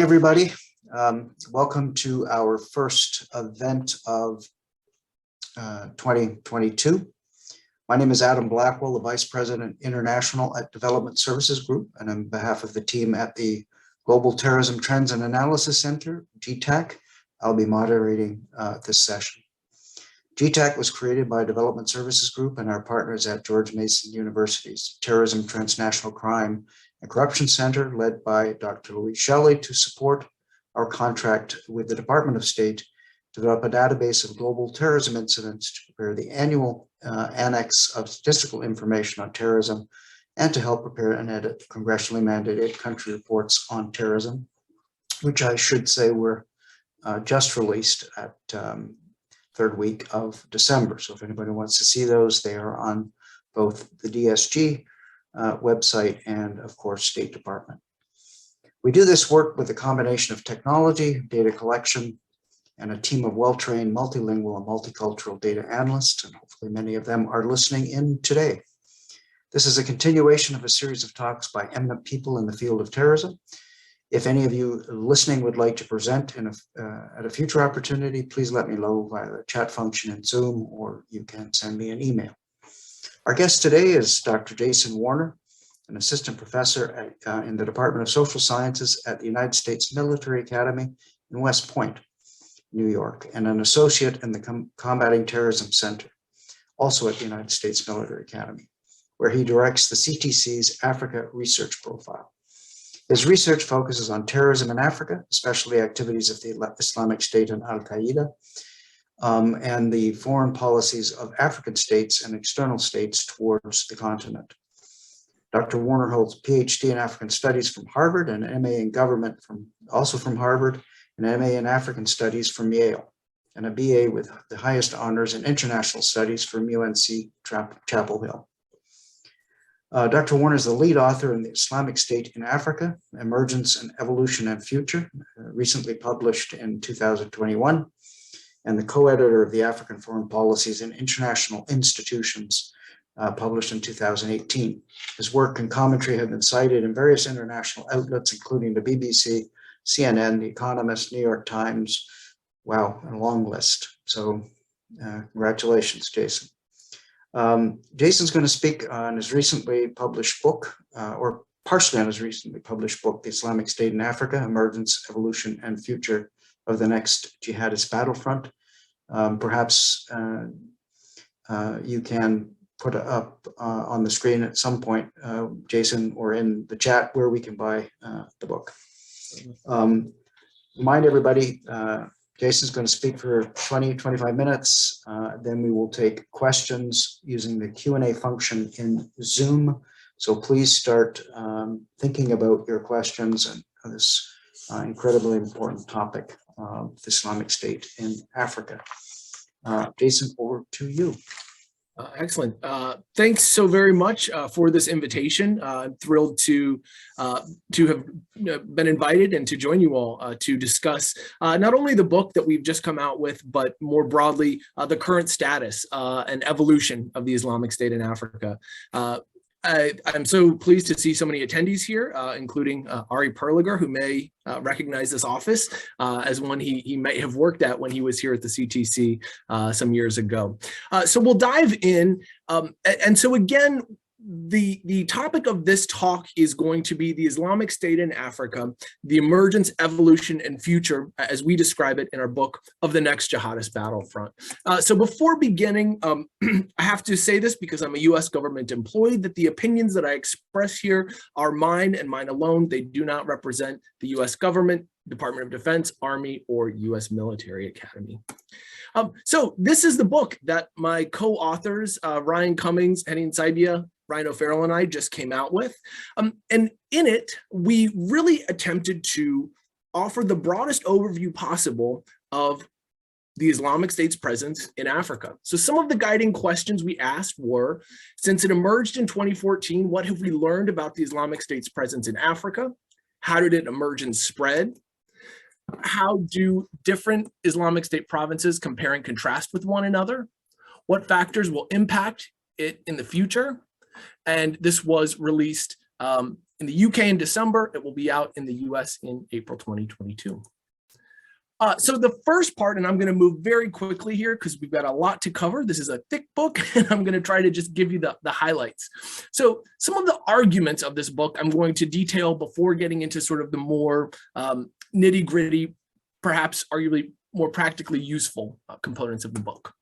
Everybody. Welcome to our first event of 2022. My name is Adam Blackwell, the Vice President International at Development Services Group, and on behalf of the team at the Global Terrorism Trends and Analysis Center, GTTAC, I'll be moderating this session. GTTAC was created by Development Services Group and our partners at George Mason University's Terrorism, Transnational Crime and Corruption Center, led by Dr. Louise Shelley, to support our contract with the Department of State to develop a database of global terrorism incidents to prepare the annual annex of statistical information on terrorism and to help prepare and edit congressionally mandated country reports on terrorism, which I should say were just released at third week of December. So if anybody wants to see those, they are on both the DSG website and, of course, State Department. We do this work with a combination of technology, data collection, and a team of well-trained multilingual and multicultural data analysts, and hopefully many of them are listening in today. This is a continuation of a series of talks by eminent people in the field of terrorism. If any of you listening would like to present at a future opportunity, please let me know via the chat function in Zoom, or you can send me an email. Our guest today is Dr. Jason Warner, an assistant professor in the Department of Social Sciences at the United States Military Academy in West Point, New York, and an associate in the Combating Terrorism Center, also at the United States Military Academy, where he directs the CTC's Africa Research Profile. His research focuses on terrorism in Africa, especially activities of the Islamic State and al-Qaeda, and the foreign policies of African states and external states towards the continent. Dr. Warner holds a Ph.D. in African Studies from Harvard and an MA in Government also from Harvard, an MA in African Studies from Yale, and a BA with the highest honors in International Studies from UNC-Chapel Hill. Dr. Warner is the lead author in the Islamic State in Africa, Emergence and Evolution and Future, recently published in 2021, and the co-editor of the African Foreign Policies in International Institutions, published in 2018. His work and commentary have been cited in various international outlets, including the BBC, CNN, The Economist, New York Times. Wow, a long list. So congratulations, Jason. Jason's going to speak on his recently published book, or partially on his recently published book, The Islamic State in Africa, Emergence, Evolution, and Future of the Next Jihadist Battlefront. Perhaps you can put up on the screen at some point, Jason, or in the chat where we can buy the book. Remind everybody, Jason's going to speak for 20-25 minutes. Then we will take questions using the Q&A function in Zoom. So please start thinking about your questions and this incredibly important topic of the Islamic State in Africa. Jason, over to you. Excellent. Thanks so very much for this invitation. I'm thrilled to have been invited and to join you all to discuss not only the book that we've just come out with, but more broadly, the current status and evolution of the Islamic State in Africa. I'm so pleased to see so many attendees here, including Ari Perliger, who may recognize this office as one he might have worked at when he was here at the CTC some years ago. So we'll dive in. And so again, the topic of this talk is going to be the Islamic State in Africa, the emergence, evolution, and future, as we describe it in our book, of the next jihadist battlefront. So before beginning, I have to say this because I'm a US government employee, that the opinions that I express here are mine and mine alone. They do not represent the US government, Department of Defense, Army, or US Military Academy. So this is the book that my co-authors, Ryan Cummings, Henning Saidia, Ryan O'Farrell, and I just came out with. And in it, we really attempted to offer the broadest overview possible of the Islamic State's presence in Africa. So some of the guiding questions we asked were, since it emerged in 2014, what have we learned about the Islamic State's presence in Africa? How did it emerge and spread? How do different Islamic State provinces compare and contrast with one another? What factors will impact it in the future? And this was released in the UK in December. It will be out in the US in April 2022. So the first part, and I'm going to move very quickly here because we've got a lot to cover. This is a thick book, and I'm going to try to just give you the highlights. So some of the arguments of this book I'm going to detail before getting into sort of the more nitty-gritty, perhaps arguably more practically useful components of the book.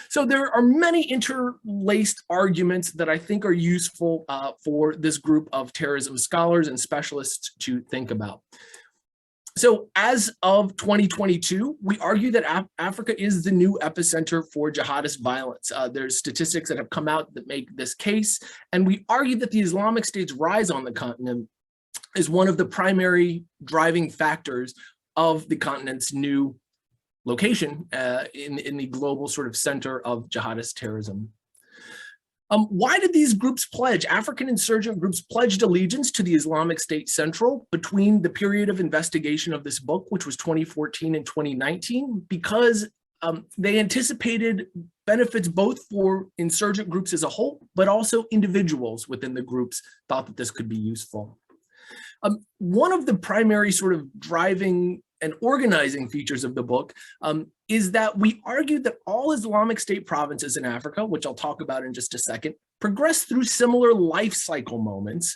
So there are many interlaced arguments that I think are useful for this group of terrorism scholars and specialists to think about. So as of 2022, we argue that Africa is the new epicenter for jihadist violence. There's statistics that have come out that make this case, and we argue that the Islamic State's rise on the continent is one of the primary driving factors of the continent's new location in the global sort of center of jihadist terrorism. Why did these groups pledge? African insurgent groups pledged allegiance to the Islamic State Central between the period of investigation of this book, which was 2014 and 2019, because they anticipated benefits both for insurgent groups as a whole, but also individuals within the groups thought that this could be useful. One of the primary sort of driving and organizing features of the book is that we argued that all Islamic State provinces in Africa, which I'll talk about in just a second, progressed through similar life cycle moments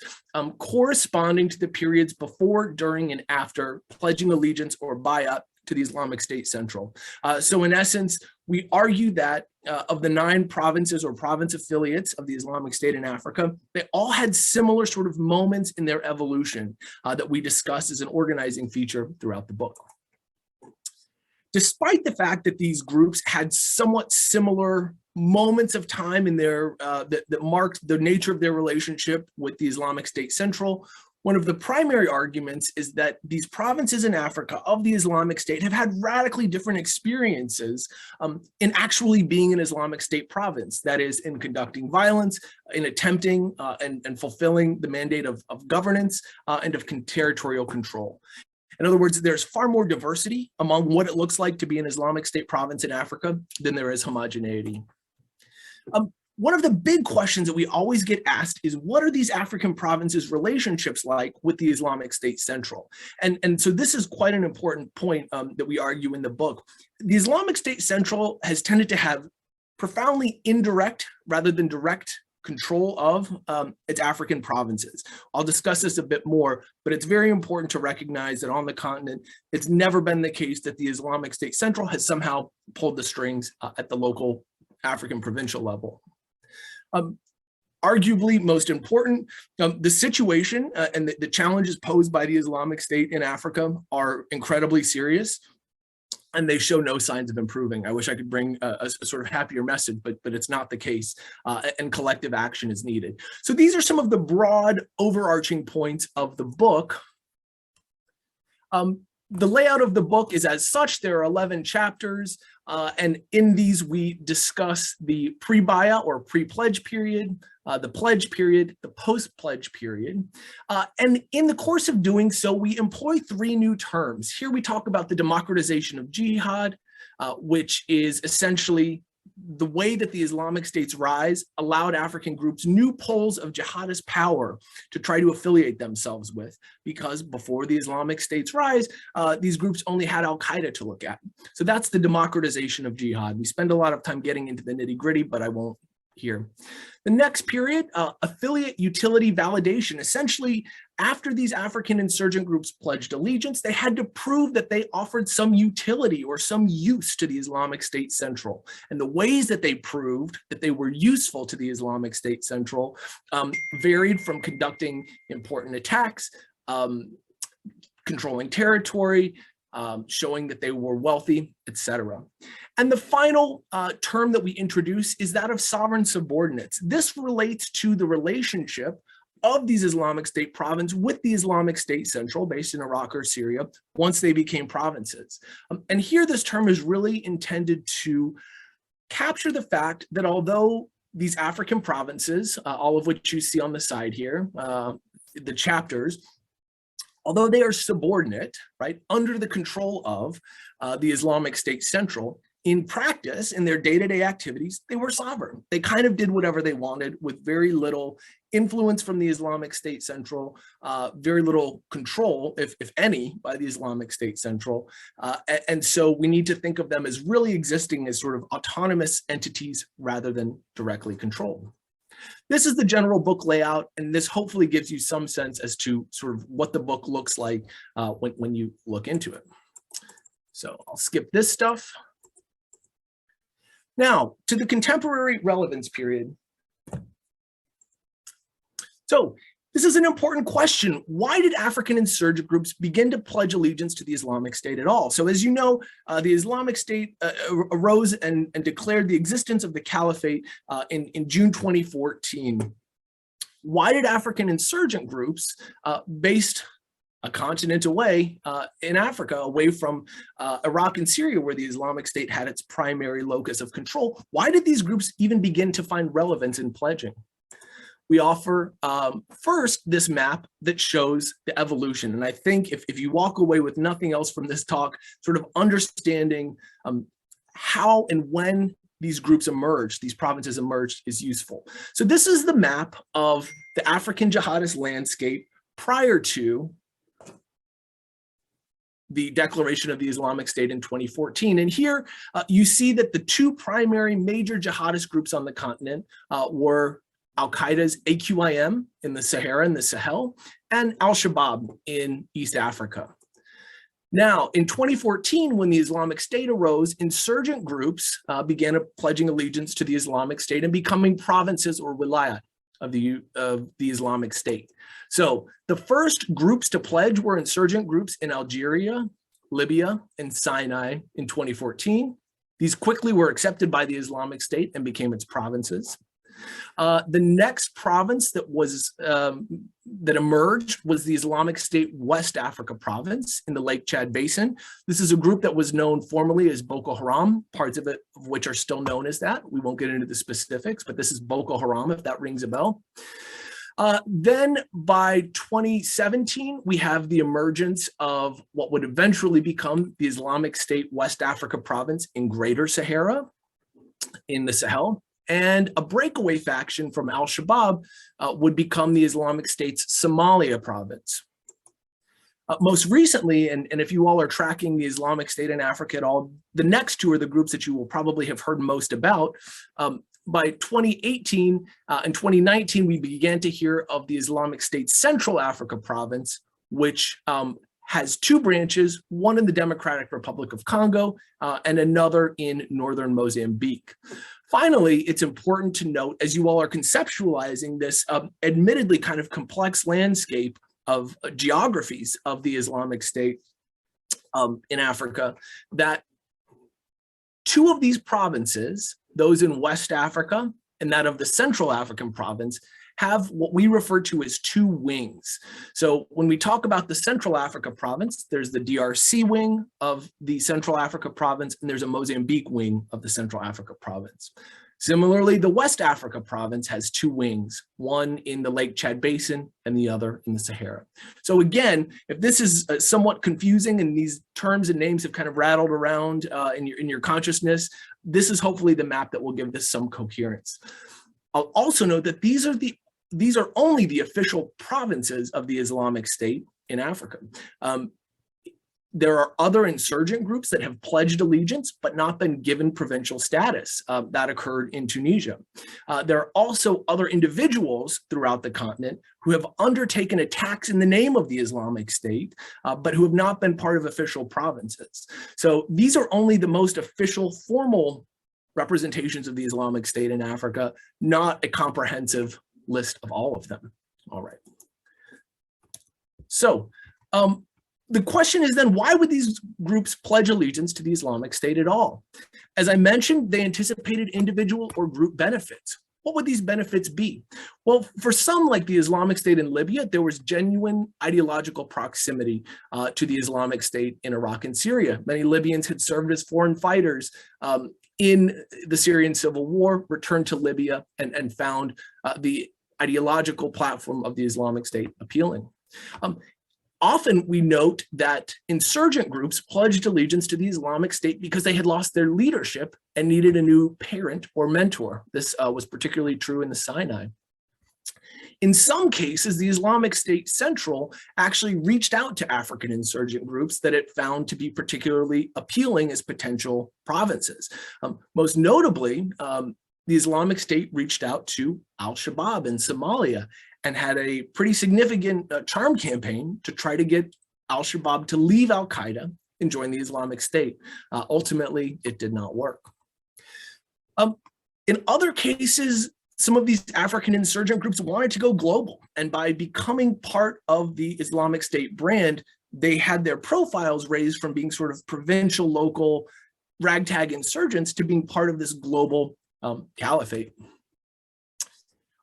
corresponding to the periods before, during, and after pledging allegiance or bay'at to the Islamic State Central. So in essence, we argue that of the 9 provinces or province affiliates of the Islamic State in Africa, they all had similar sort of moments in their evolution that we discuss as an organizing feature throughout the book. Despite the fact that these groups had somewhat similar moments of time in their that marked the nature of their relationship with the Islamic State Central, one of the primary arguments is that these provinces in Africa of the Islamic State have had radically different experiences in actually being an Islamic State province, that is, in conducting violence, in attempting and fulfilling the mandate of governance and of territorial control. In other words, there's far more diversity among what it looks like to be an Islamic State province in Africa than there is homogeneity. One of the big questions that we always get asked is, what are these African provinces' relationships like with the Islamic State Central? And so this is quite an important point that we argue in the book. The Islamic State Central has tended to have profoundly indirect rather than direct control of its African provinces. I'll discuss this a bit more, but it's very important to recognize that on the continent, it's never been the case that the Islamic State Central has somehow pulled the strings at the local African provincial level. Arguably most important, the situation and the challenges posed by the Islamic State in Africa are incredibly serious, and they show no signs of improving. I wish I could bring a sort of happier message, but it's not the case, and collective action is needed. So these are some of the broad overarching points of the book. The layout of the book is as such. There are 11 chapters, and in these we discuss the pre-bay'at or pre-pledge period, the pledge period, the post-pledge period. And in the course of doing so, we employ 3 new terms. Here we talk about the democratization of jihad, which is essentially the way that the Islamic State's rise allowed African groups new poles of jihadist power to try to affiliate themselves with, because before the Islamic State's rise, these groups only had al-Qaeda to look at. So that's the democratization of jihad. We spend a lot of time getting into the nitty-gritty, but I won't here. The next period, affiliate utility validation. Essentially, after these African insurgent groups pledged allegiance, they had to prove that they offered some utility or some use to the Islamic State Central. And the ways that they proved that they were useful to the Islamic State Central varied from conducting important attacks, controlling territory, showing that they were wealthy, etc. And the final term that we introduce is that of sovereign subordinates. This relates to the relationship of these Islamic State provinces with the Islamic State Central, based in Iraq or Syria, once they became provinces. And here this term is really intended to capture the fact that although these African provinces, all of which you see on the side here, the chapters, although they are subordinate, right, under the control of the Islamic State Central, in practice, in their day-to-day activities, they were sovereign. They kind of did whatever they wanted with very little influence from the Islamic State Central, very little control, if any, by the Islamic State Central. And so we need to think of them as really existing as sort of autonomous entities rather than directly controlled. This is the general book layout, and this hopefully gives you some sense as to sort of what the book looks like when you look into it. So I'll skip this stuff. Now, to the contemporary relevance period. So this is an important question. Why did African insurgent groups begin to pledge allegiance to the Islamic State at all? So as you know, the Islamic State arose and declared the existence of the caliphate in June 2014. Why did African insurgent groups based a continent away in Africa, away from Iraq and Syria, where the Islamic State had its primary locus of control, why did these groups even begin to find relevance in pledging? We offer first this map that shows the evolution. And I think if you walk away with nothing else from this talk, sort of understanding how and when these groups emerged, these provinces emerged, is useful. So this is the map of the African jihadist landscape prior to the declaration of the Islamic State in 2014. And here you see that the two primary major jihadist groups on the continent were al-Qaeda's AQIM in the Sahara and the Sahel, and al-Shabaab in East Africa. Now, in 2014, when the Islamic State arose, insurgent groups began pledging allegiance to the Islamic State and becoming provinces or wilayat of the Islamic State. So the first groups to pledge were insurgent groups in Algeria, Libya, and Sinai in 2014. These quickly were accepted by the Islamic State and became its provinces. The next province that was that emerged was the Islamic State West Africa province in the Lake Chad Basin. This is a group that was known formerly as Boko Haram, parts of it of which are still known as that. We won't get into the specifics, but this is Boko Haram, if that rings a bell. Then by 2017, we have the emergence of what would eventually become the Islamic State West Africa province in Greater Sahara in the Sahel. And a breakaway faction from al-Shabaab would become the Islamic State's Somalia province. Most recently, and if you all are tracking the Islamic State in Africa at all, the next two are the groups that you will probably have heard most about. By 2018 and 2019, we began to hear of the Islamic State Central Africa province, which has two branches, one in the Democratic Republic of Congo and another in northern Mozambique. Finally, it's important to note, as you all are conceptualizing this admittedly kind of complex landscape of geographies of the Islamic State in Africa, that two of these provinces, those in West Africa and that of the Central African province, have what we refer to as two wings. So when we talk about the Central Africa province, there's the DRC wing of the Central Africa province, and there's a Mozambique wing of the Central Africa province. Similarly, the West Africa province has two wings, one in the Lake Chad Basin and the other in the Sahara. So again, if this is somewhat confusing and these terms and names have kind of rattled around in your consciousness, this is hopefully the map that will give this some coherence. I'll also note that these are only the official provinces of the Islamic State in Africa. There are other insurgent groups that have pledged allegiance but not been given provincial status. That occurred in Tunisia. There are also other individuals throughout the continent who have undertaken attacks in the name of the Islamic State, but who have not been part of official provinces. So these are only the most official formal representations of the Islamic State in Africa, not a comprehensive list of all of them. All right. So the question is then, why would these groups pledge allegiance to the Islamic State at all? As I mentioned, they anticipated individual or group benefits. What would these benefits be? Well, for some, like the Islamic State in Libya, there was genuine ideological proximity to the Islamic State in Iraq and Syria. Many Libyans had served as foreign fighters in the Syrian civil war, returned to Libya, and found the ideological platform of the Islamic State appealing. Often we note that insurgent groups pledged allegiance to the Islamic State because they had lost their leadership and needed a new parent or mentor. This was particularly true in the Sinai. In some cases, the Islamic State Central actually reached out to African insurgent groups that it found to be particularly appealing as potential provinces. Most notably, the Islamic State reached out to al-Shabaab in Somalia and had a pretty significant charm campaign to try to get al-Shabaab to leave al-Qaeda and join the Islamic State. Ultimately, it did not work. In other cases, some of these African insurgent groups wanted to go global, and by becoming part of the Islamic State brand, they had their profiles raised from being sort of provincial, local, ragtag insurgents to being part of this global caliphate.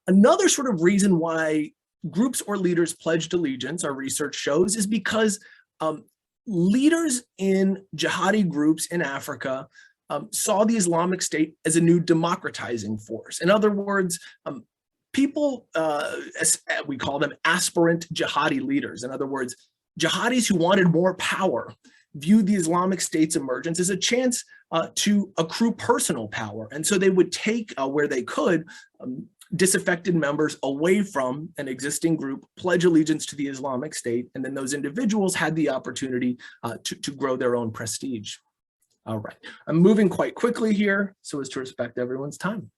Another sort of reason why groups or leaders pledged allegiance, our research shows, is because leaders in jihadi groups in Africa saw the Islamic State as a new democratizing force. In other words, people, we call them aspirant jihadi leaders. In other words, jihadis who wanted more power viewed the Islamic State's emergence as a chance to accrue personal power. And so they would take, where they could, disaffected members away from an existing group, pledge allegiance to the Islamic State, and then those individuals had the opportunity to grow their own prestige. All right, I'm moving quite quickly here so as to respect everyone's time.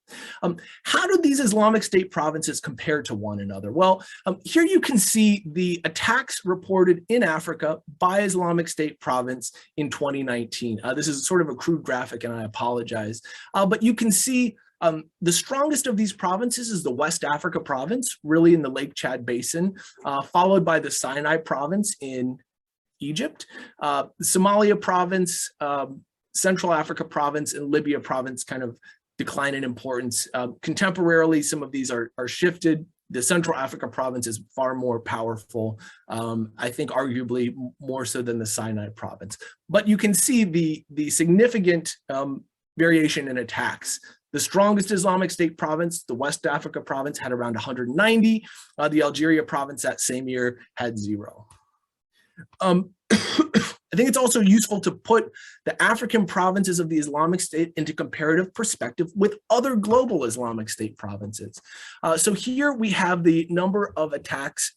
How do these Islamic State provinces compare to one another? Well, here you can see the attacks reported in Africa by Islamic State province in 2019. This is sort of a crude graphic and I apologize, but you can see the strongest of these provinces is the West Africa province, really in the Lake Chad Basin, followed by the Sinai province in Egypt, the Somalia province, Central Africa province, and Libya province kind of decline in importance. Contemporarily, some of these are shifted. The Central Africa province is far more powerful, I think arguably more so than the Sinai province. But you can see the significant variation in attacks. The strongest Islamic State province, the West Africa province, had around 190. The Algeria province that same year had 0. I think it's also useful to put the African provinces of the Islamic State into comparative perspective with other global Islamic State provinces. So here we have the number of attacks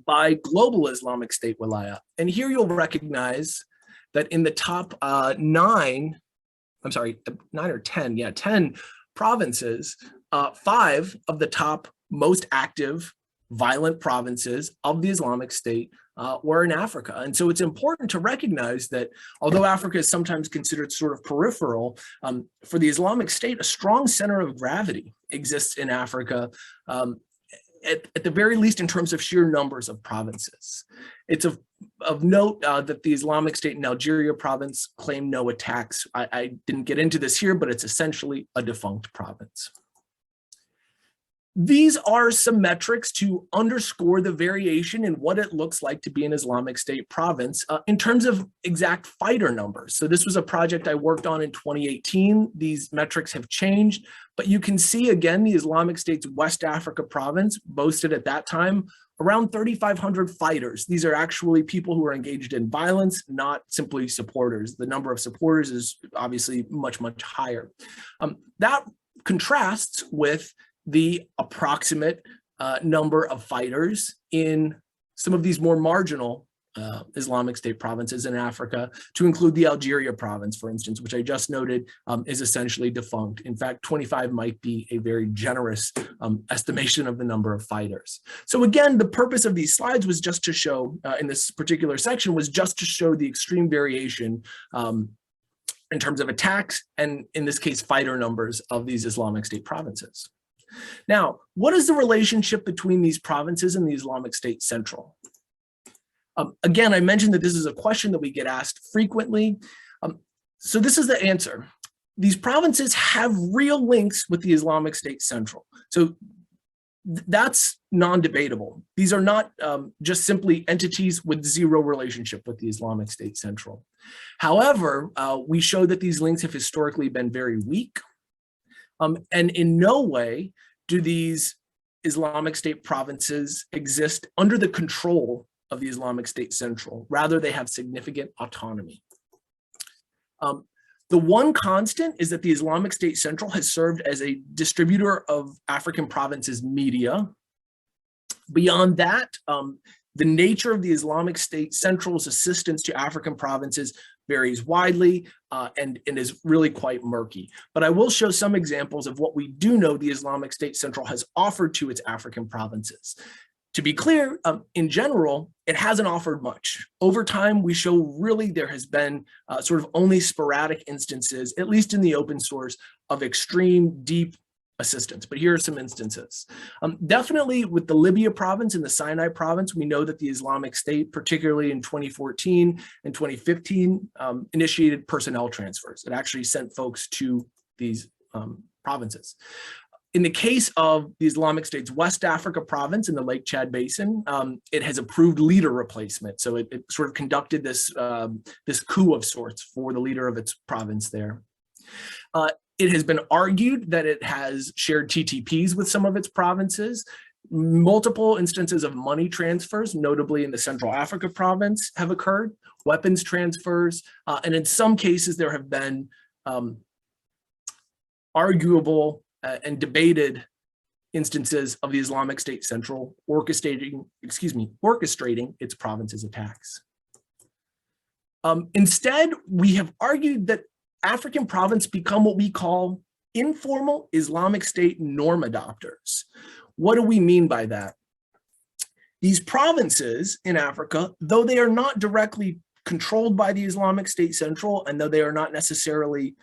by global Islamic State Wilayah. And here you'll recognize that in the top 9 or 10 provinces, 5 of the top most active violent provinces of the Islamic State were in Africa. And so it's important to recognize that although Africa is sometimes considered sort of peripheral, for the Islamic State, a strong center of gravity exists in Africa, at the very least in terms of sheer numbers of provinces. It's of note that the Islamic State in Algeria province claimed no attacks. I didn't get into this here, but it's essentially a defunct province. These are some metrics to underscore the variation in what it looks like to be an Islamic State province in terms of exact fighter numbers. So this was a project I worked on in 2018. These metrics have changed, but you can see again, the Islamic State's West Africa province boasted at that time around 3,500 fighters. These are actually people who are engaged in violence, not simply supporters. The number of supporters is obviously much, much higher. That contrasts with the approximate number of fighters in some of these more marginal Islamic State provinces in Africa, to include the Algeria province, for instance, which I just noted is essentially defunct. In fact, 25 might be a very generous estimation of the number of fighters. So again, the purpose of these slides was just to show, in this particular section, was just to show the extreme variation in terms of attacks and, in this case, fighter numbers of these Islamic State provinces. Now, what is the relationship between these provinces and the Islamic State Central? Again, I mentioned that this is a question that we get asked frequently. So this is the answer. These provinces have real links with the Islamic State Central. So that's non-debatable. These are not just simply entities with zero relationship with the Islamic State Central. However, we show that these links have historically been very weak. And in no way do these Islamic State provinces exist under the control of the Islamic State Central. Rather, they have significant autonomy. The one constant is that the Islamic State Central has served as a distributor of African provinces media. Beyond that, the nature of the Islamic State Central's assistance to African provinces varies widely and is really quite murky. But I will show some examples of what we do know the Islamic State Central has offered to its African provinces. To be clear, in general, it hasn't offered much. Over time, we show really there has been sort of only sporadic instances, at least in the open source, of extreme deep assistance. But here are some instances. Definitely with the Libya province and the Sinai province, we know that the Islamic State, particularly in 2014 and 2015, initiated personnel transfers. It actually sent folks to these provinces. In the case of the Islamic State's West Africa province in the Lake Chad Basin, it has approved leader replacement. So it sort of conducted this, this coup of sorts for the leader of its province there. It has been argued that it has shared TTPs with some of its provinces. Multiple instances of money transfers, notably in the Central Africa province, have occurred, weapons transfers, and in some cases there have been arguable and debated instances of the Islamic State Central orchestrating its province's attacks. Instead, we have argued that African province become what we call informal Islamic State norm adopters. What do we mean by that? These provinces in Africa, though they are not directly controlled by the Islamic State Central, and though they are not necessarily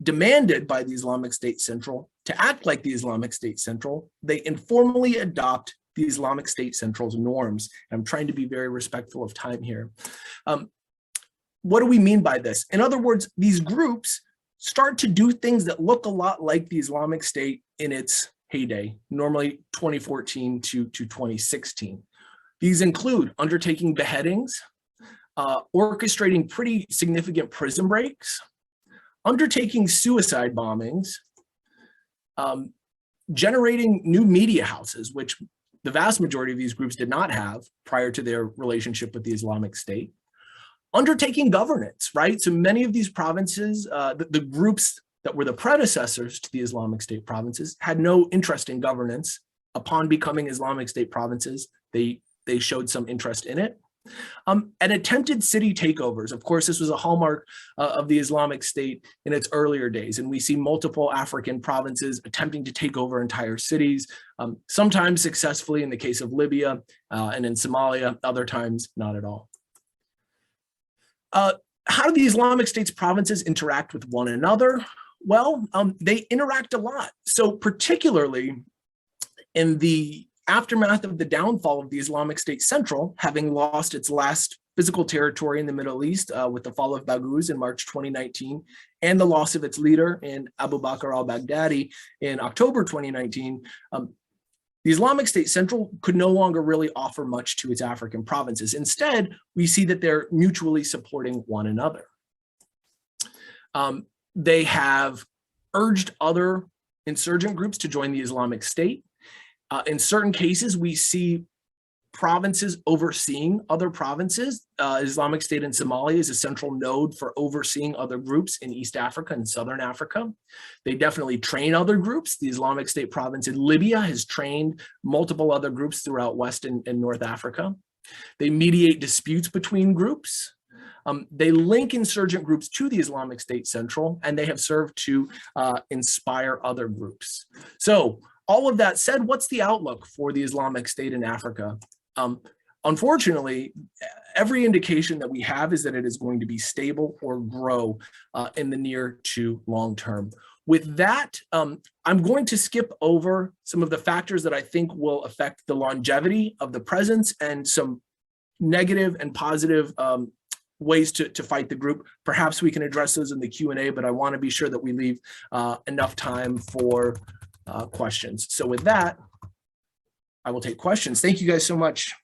demanded by the Islamic State Central to act like the Islamic State Central, they informally adopt the Islamic State Central's norms. I'm trying to be very respectful of time here. What do we mean by this? In other words, these groups start to do things that look a lot like the Islamic State in its heyday, normally 2014 to 2016. These include undertaking beheadings, orchestrating pretty significant prison breaks, undertaking suicide bombings, generating new media houses, which the vast majority of these groups did not have prior to their relationship with the Islamic State, undertaking governance, right? So many of these provinces, the groups that were the predecessors to the Islamic State provinces had no interest in governance. Upon becoming Islamic State provinces, they showed some interest in it. And attempted city takeovers. Of course, this was a hallmark of the Islamic State in its earlier days. And we see multiple African provinces attempting to take over entire cities, sometimes successfully in the case of Libya and in Somalia, other times not at all. How do the Islamic State's provinces interact with one another? Well, they interact a lot. So particularly in the aftermath of the downfall of the Islamic State Central, having lost its last physical territory in the Middle East with the fall of Baghdadis in March 2019, and the loss of its leader in Abu Bakr al-Baghdadi in October 2019, the Islamic State Central could no longer really offer much to its African provinces. Instead, we see that they're mutually supporting one another. They have urged other insurgent groups to join the Islamic State. In certain cases, we see provinces overseeing other provinces. Islamic State in Somalia is a central node for overseeing other groups in East Africa and Southern Africa. They definitely train other groups. The Islamic State province in Libya has trained multiple other groups throughout West and North Africa. They mediate disputes between groups. They link insurgent groups to the Islamic State Central, and they have served to inspire other groups. So all of that said, what's the outlook for the Islamic State in Africa? Unfortunately, every indication that we have is that it is going to be stable or grow in the near to long term. With that, I'm going to skip over some of the factors that I think will affect the longevity of the presence and some negative and positive ways to fight the group. Perhaps we can address those in the Q&A, but I want to be sure that we leave enough time for questions. So with that, I will take questions. Thank you guys so much.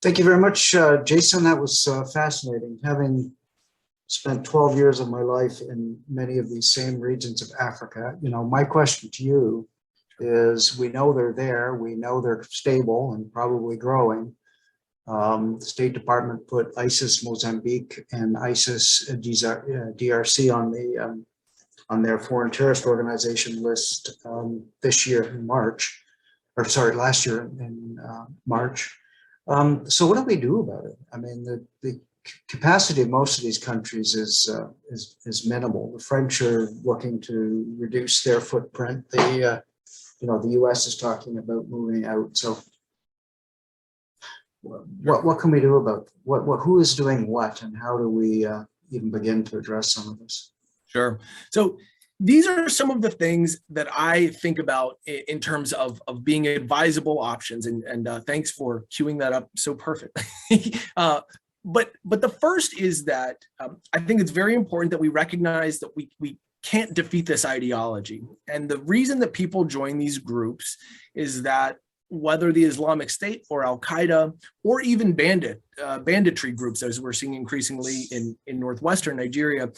Thank you very much, Jason. That was fascinating. Having spent 12 years of my life in many of these same regions of Africa, you know, my question to you is we know they're there, we know they're stable and probably growing. The State Department put ISIS Mozambique and ISIS DRC on their foreign terrorist organization list this year in March, or sorry, last year in March. So what do we do about it? I mean, the capacity of most of these countries is minimal. The French are looking to reduce their footprint. The U.S. is talking about moving out. So what can we do about who is doing what, and how do we even begin to address some of this? Sure. So these are some of the things that I think about in terms of being advisable options. And thanks for queuing that up so perfectly. But the first is that I think it's very important that we recognize that we can't defeat this ideology. And the reason that people join these groups is that whether the Islamic State or al-Qaeda or even banditry groups, as we're seeing increasingly in northwestern Nigeria,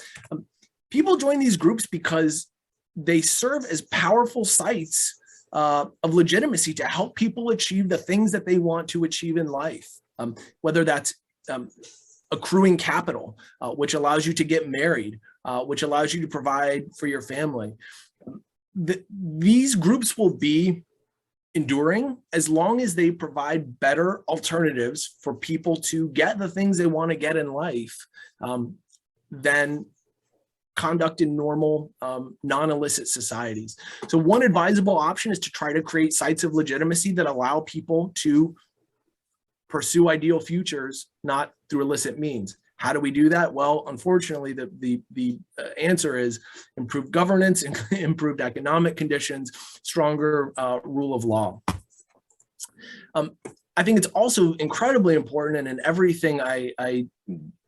people join these groups because they serve as powerful sites of legitimacy to help people achieve the things that they want to achieve in life, whether that's accruing capital, which allows you to get married, which allows you to provide for your family. These groups will be enduring as long as they provide better alternatives for people to get the things they want to get in life than conduct in normal non-illicit societies. So one advisable option is to try to create sites of legitimacy that allow people to pursue ideal futures, not through illicit means. How do we do that? Well, unfortunately, the answer is improved governance, improved economic conditions, stronger rule of law. I think it's also incredibly important, and in everything I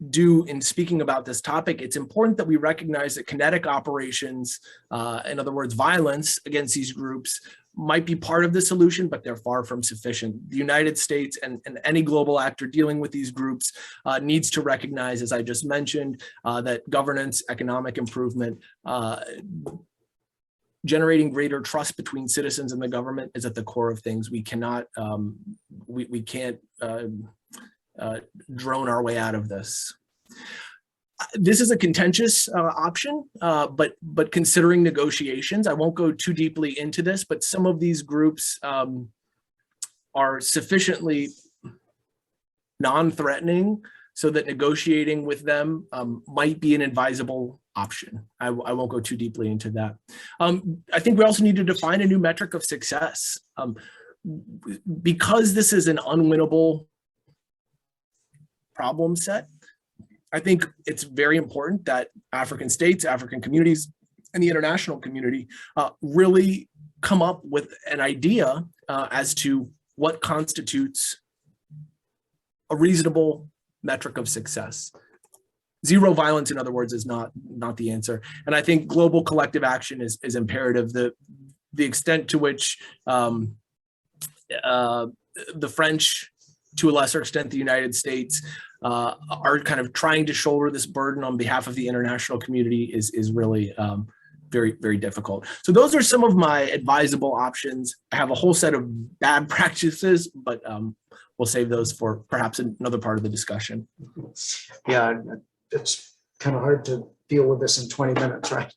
do in speaking about this topic, it's important that we recognize that kinetic operations, in other words, violence against these groups, might be part of the solution, but they're far from sufficient. The United States and any global actor dealing with these groups needs to recognize, as I just mentioned, that governance, economic improvement, generating greater trust between citizens and the government is at the core of things. We cannot, we can't drone our way out of this. This is a contentious option, but considering negotiations, I won't go too deeply into this, but some of these groups are sufficiently non-threatening so that negotiating with them might be an advisable option. I won't go too deeply into that. I think we also need to define a new metric of success. Because this is an unwinnable problem set, I think it's very important that African states, African communities, and the international community really come up with an idea as to what constitutes a reasonable metric of success. Zero violence, in other words, is not the answer. And I think global collective action is imperative. The extent to which the French, to a lesser extent the United States, are kind of trying to shoulder this burden on behalf of the international community is really very, very difficult. So those are some of my advisable options. I have a whole set of bad practices, but we'll save those for perhaps another part of the discussion. Yeah, it's kind of hard to deal with this in 20 minutes, right?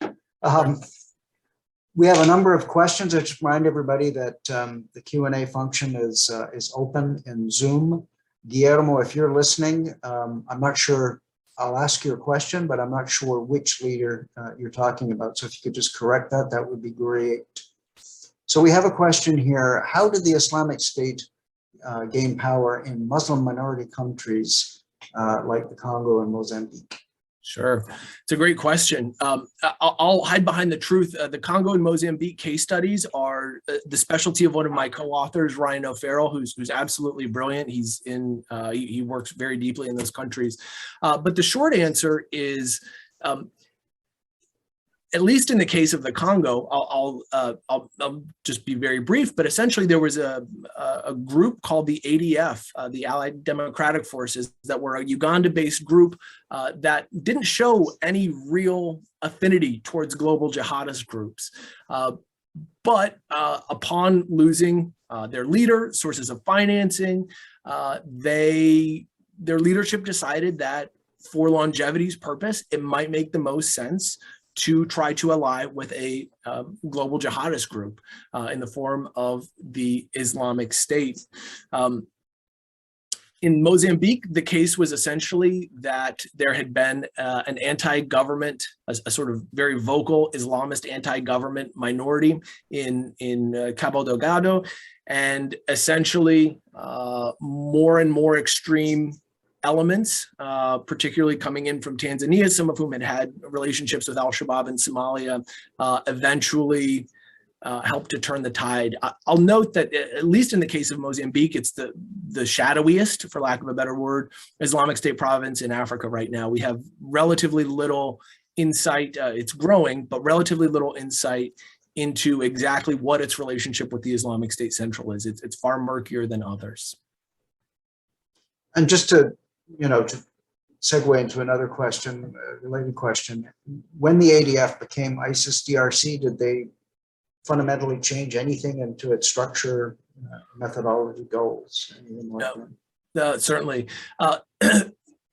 We have a number of questions. I just remind everybody that the Q&A function is open in Zoom. Guillermo, if you're listening, I'm not sure, I'll ask you a question, but I'm not sure which leader you're talking about. So if you could just correct that, that would be great. So we have a question here. How did the Islamic State gain power in Muslim minority countries like the Congo and Mozambique? Sure. It's a great question. I'll hide behind the truth. The Congo and Mozambique case studies are the specialty of one of my co-authors, Ryan O'Farrell, who's absolutely brilliant. He's in, he works very deeply in those countries. But the short answer is, at least in the case of the Congo, I'll just be very brief, but essentially there was a group called the ADF, the Allied Democratic Forces, that were a Uganda-based group that didn't show any real affinity towards global jihadist groups. But upon losing their leader, sources of financing, their leadership decided that for longevity's purpose, it might make the most sense to try to ally with a global jihadist group in the form of the Islamic State. In Mozambique, the case was essentially that there had been an anti-government, a sort of very vocal Islamist anti-government minority in Cabo Delgado, and essentially more and more extreme elements, particularly coming in from Tanzania, some of whom had relationships with al-Shabaab in Somalia, eventually helped to turn the tide. I'll note that at least in the case of Mozambique, it's the shadowiest, for lack of a better word, Islamic State province in Africa right now. We have relatively little insight. It's growing, but relatively little insight into exactly what its relationship with the Islamic State Central is. It's far murkier than others. And just to segue into another question, related question, when the ADF became ISIS DRC, did they fundamentally change anything into its structure, methodology, goals, anything like that? Certainly.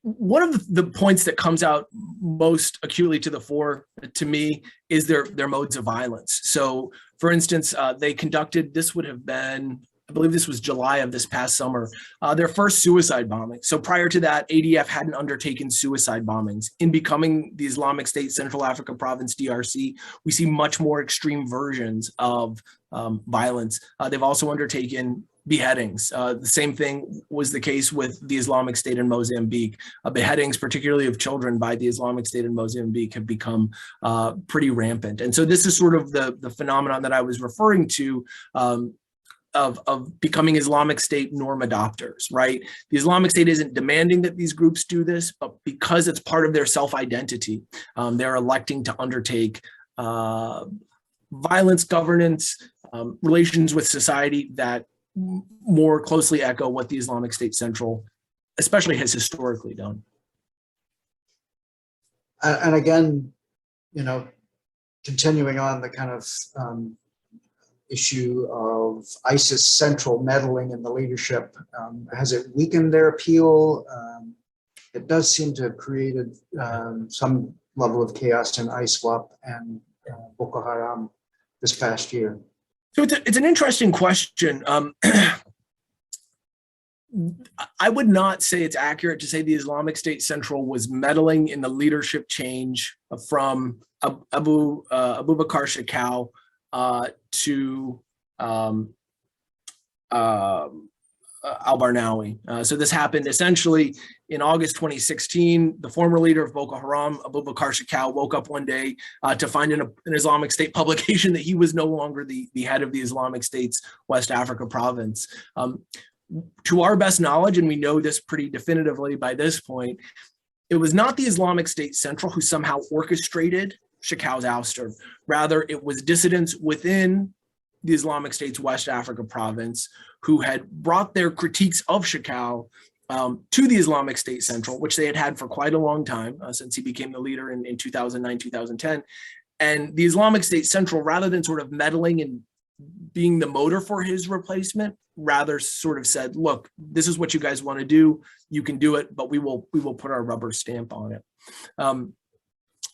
One of the points that comes out most acutely to the fore to me is their modes of violence. So, for instance, they conducted, this would have been, I believe this was July of this past summer, their first suicide bombing. So prior to that, ADF hadn't undertaken suicide bombings. In becoming the Islamic State Central Africa Province, DRC, we see much more extreme versions of violence. They've also undertaken beheadings. The same thing was the case with the Islamic State in Mozambique. Beheadings, particularly of children by the Islamic State in Mozambique, have become pretty rampant. And so this is sort of the phenomenon that I was referring to, of becoming Islamic State norm adopters, right? The Islamic State isn't demanding that these groups do this, but because it's part of their self-identity, they're electing to undertake violence, governance, relations with society that more closely echo what the Islamic State Central especially has historically done. And again, continuing on the kind of issue of ISIS Central meddling in the leadership, has it weakened their appeal? It does seem to have created some level of chaos in ISWAP and Boko Haram this past year. So it's an interesting question. I would not say it's accurate to say the Islamic State Central was meddling in the leadership change from Abu Bakr Shekau to al-Barnawi. So this happened essentially in August 2016. The former leader of Boko Haram, Abu Bakr Shekau, woke up one day to find in an Islamic State publication that he was no longer the head of the Islamic State's West Africa province. To our best knowledge, and we know this pretty definitively by this point, it was not the Islamic State Central who somehow orchestrated Shekau's ouster. Rather, it was dissidents within the Islamic State's West Africa province who had brought their critiques of Shekau to the Islamic State Central, which they had had for quite a long time, since he became the leader in 2009, 2010. And the Islamic State Central, rather than sort of meddling and being the motor for his replacement, rather sort of said, look, this is what you guys want to do. You can do it, but we will put our rubber stamp on it.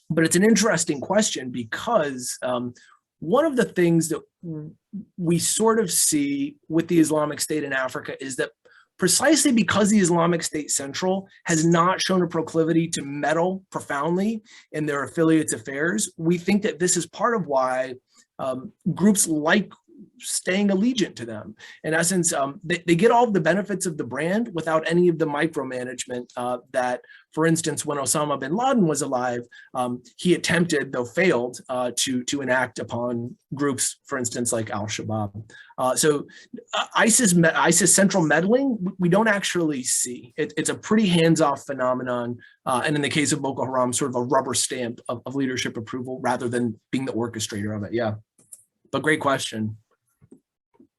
But it's an interesting question because one of the things that we sort of see with the Islamic State in Africa is that precisely because the Islamic State Central has not shown a proclivity to meddle profoundly in their affiliates' affairs, we think that this is part of why groups like staying allegiant to them. In essence, they get all of the benefits of the brand without any of the micromanagement that, for instance, when Osama bin Laden was alive, he attempted, though failed, to enact upon groups, for instance, like al-Shabaab. So ISIS Central meddling, we don't actually see. It's a pretty hands-off phenomenon. And in the case of Boko Haram, sort of a rubber stamp of leadership approval rather than being the orchestrator of it. Yeah, but great question.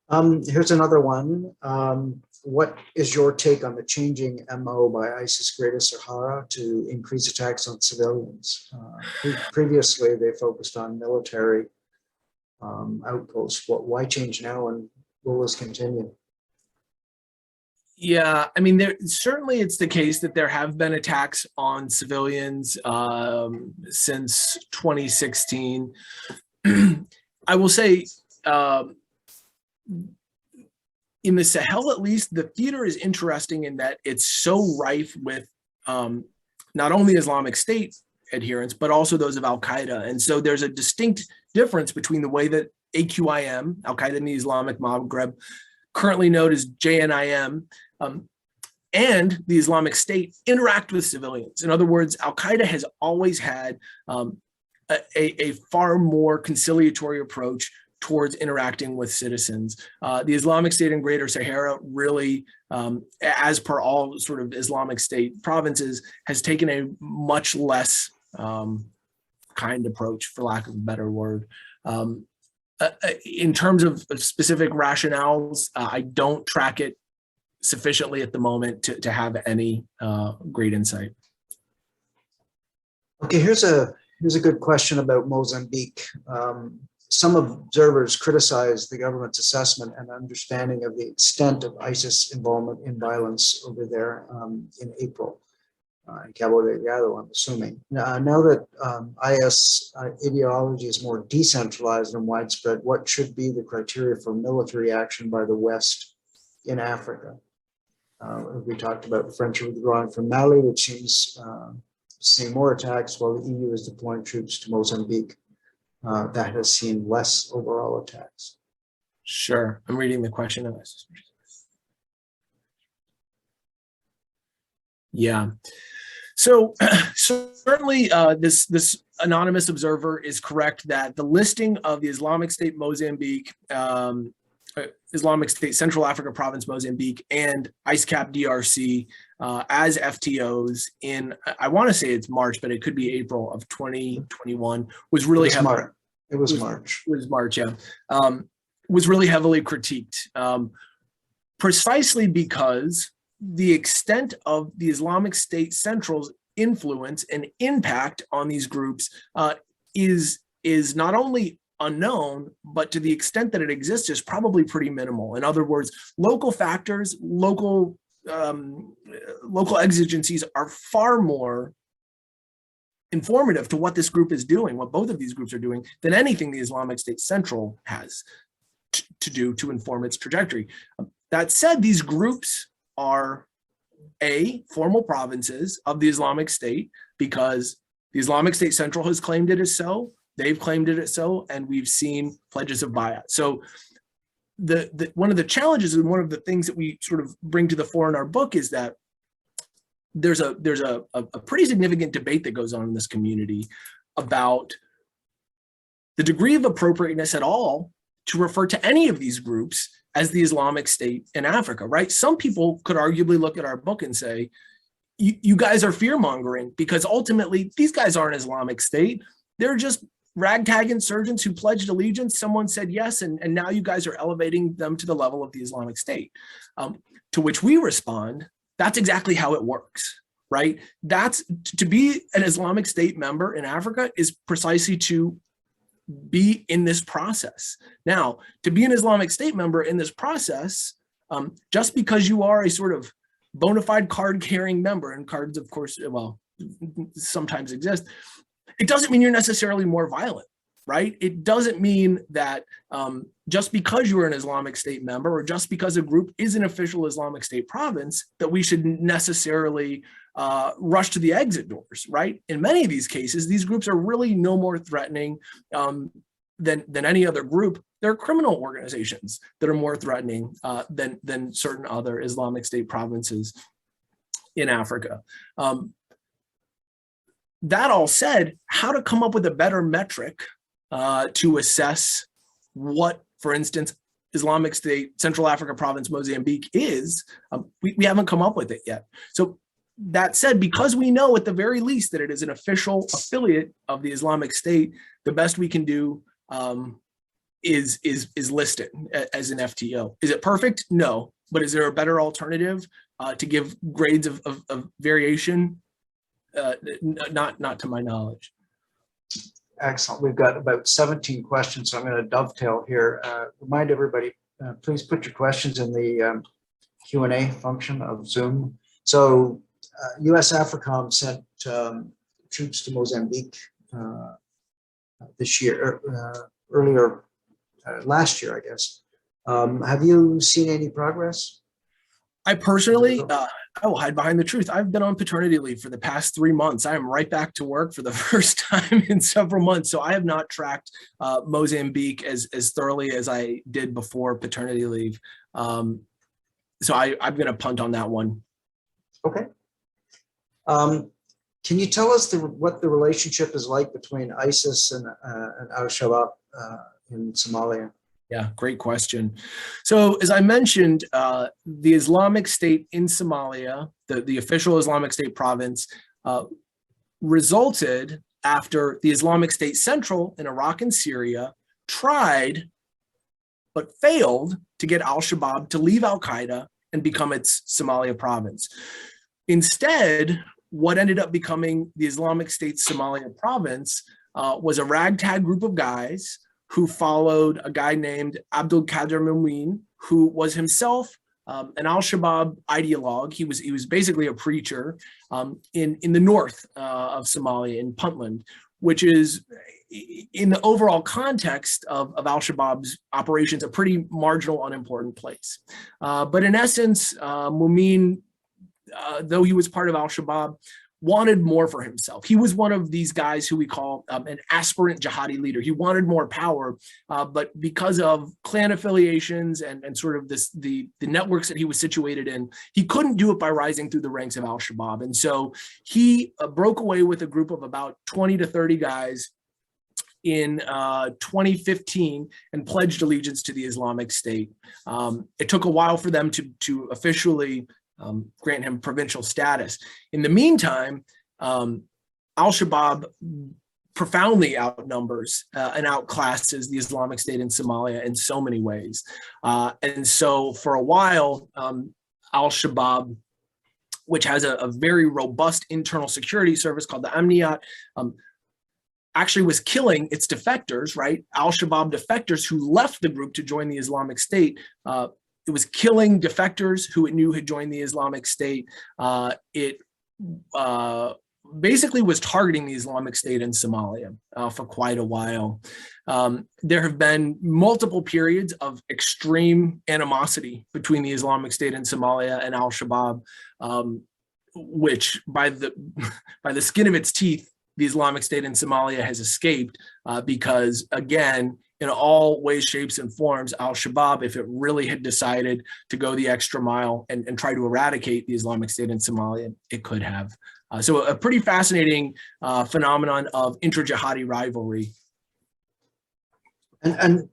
Here's another one. What is your take on the changing MO by ISIS Greater Sahara to increase attacks on civilians? Previously, they focused on military outposts. Why change now, and will this continue? Yeah, I mean, certainly it's the case that there have been attacks on civilians since 2016. I will say, in the Sahel, at least, the theater is interesting in that it's so rife with not only Islamic State adherents, but also those of al-Qaeda. And so there's a distinct difference between the way that AQIM, al-Qaeda in the Islamic Maghreb, currently known as JNIM, and the Islamic State interact with civilians. In other words, al-Qaeda has always had a far more conciliatory approach towards interacting with citizens. The Islamic State in Greater Sahara really, as per all sort of Islamic State provinces, has taken a much less kind approach, for lack of a better word. In terms of specific rationales, I don't track it sufficiently at the moment to have any great insight. Okay, here's a good question about Mozambique. Some observers criticize the government's assessment and understanding of the extent of ISIS involvement in violence over there in April. In Cabo Delgado, I'm assuming. Now that IS ideology is more decentralized and widespread, what should be the criteria for military action by the West in Africa? We talked about the French withdrawing from Mali, which seems seeing more attacks, while the EU is deploying troops to Mozambique. That has seen less overall attacks. Sure, I'm reading the question. Yeah. So certainly this anonymous observer is correct that the listing of the Islamic State Mozambique, Islamic State Central Africa Province Mozambique, and ISCAP DRC as FTOs in, I want to say it's March, but it could be April of 2021, was really heavily. It was March. It was March, yeah. Was really heavily critiqued, precisely because the extent of the Islamic State Central's influence and impact on these groups is not only unknown, but to the extent that it exists is probably pretty minimal. In other words, local factors, local exigencies are far more informative to what this group is doing, what both of these groups are doing, than anything the Islamic State Central has to do to inform its trajectory. That said, these groups are formal provinces of the Islamic State because the Islamic State Central has claimed it as so, they've claimed it as so, and we've seen pledges of bayat. So one of the challenges and one of the things that we sort of bring to the fore in our book is that there's a pretty significant debate that goes on in this community about the degree of appropriateness at all to refer to any of these groups as the Islamic State in Africa, right? Some people could arguably look at our book and say, you guys are fear-mongering because ultimately these guys aren't Islamic State. They're just ragtag insurgents who pledged allegiance. Someone said yes, and now you guys are elevating them to the level of the Islamic State. To which we respond, that's exactly how it works, right? That's to be an Islamic State member in Africa is precisely to be in this process. Now, to be an Islamic State member in this process, just because you are a sort of bona fide card-carrying member, and cards, of course, well, sometimes exist, it doesn't mean you're necessarily more violent, right? It doesn't mean that just because you're an Islamic State member or just because a group is an official Islamic State province that we should necessarily rush to the exit doors, right? In many of these cases, these groups are really no more threatening than any other group. They're criminal organizations that are more threatening than certain other Islamic State provinces in Africa. That all said, how to come up with a better metric to assess what, for instance, Islamic State Central Africa Province Mozambique is, we haven't come up with it yet. So that said, because we know at the very least that it is an official affiliate of the Islamic State, the best we can do is list it as an FTO. Is it perfect? No. But is there a better alternative to give grades of variation? Not to my knowledge. Excellent. We've got about 17 questions, so I'm going to dovetail here. Remind everybody, please put your questions in the Q&A function of Zoom. So US AFRICOM sent troops to Mozambique this year, earlier last year, I guess. Have you seen any progress? I personally, I will hide behind the truth. I've been on paternity leave for the past 3 months. I am right back to work for the first time in several months. So I have not tracked Mozambique as thoroughly as I did before paternity leave. So I'm going to punt on that one. Okay. Can you tell us what the relationship is like between ISIS and al-Shabaab in Somalia? Yeah, great question. So as I mentioned, the Islamic State in Somalia, the official Islamic State province, resulted after the Islamic State Central in Iraq and Syria tried, but failed to get al-Shabaab to leave al-Qaeda and become its Somalia province. Instead, what ended up becoming the Islamic State Somalia province was a ragtag group of guys who followed a guy named Abdul Qadir Mumin, who was himself an al-Shabaab ideologue. He was basically a preacher in the north of Somalia, in Puntland, which is, in the overall context of al-Shabaab's operations, a pretty marginal, unimportant place. But in essence, Mumin, though he was part of al-Shabaab, wanted more for himself. He was one of these guys who we call an aspirant jihadi leader. He wanted more power, but because of clan affiliations and sort of the networks that he was situated in, he couldn't do it by rising through the ranks of al-Shabaab. And so he broke away with a group of about 20 to 30 guys in 2015 and pledged allegiance to the Islamic State. It took a while for them to officially grant him provincial status. In the meantime, al-Shabaab profoundly outnumbers and outclasses the Islamic State in Somalia in so many ways. And so for a while, al-Shabaab, which has a very robust internal security service called the Amniyat, actually was killing its defectors, right? Al-Shabaab defectors who left the group to join the Islamic State. It was killing defectors who it knew had joined the Islamic State. It basically was targeting the Islamic State in Somalia for quite a while. There have been multiple periods of extreme animosity between the Islamic State in Somalia and al-Shabaab, which by the skin of its teeth, the Islamic State in Somalia has escaped because, again, in all ways, shapes, and forms, al-Shabaab, if it really had decided to go the extra mile and try to eradicate the Islamic State in Somalia, it could have. So a pretty fascinating phenomenon of inter-jihadi rivalry. And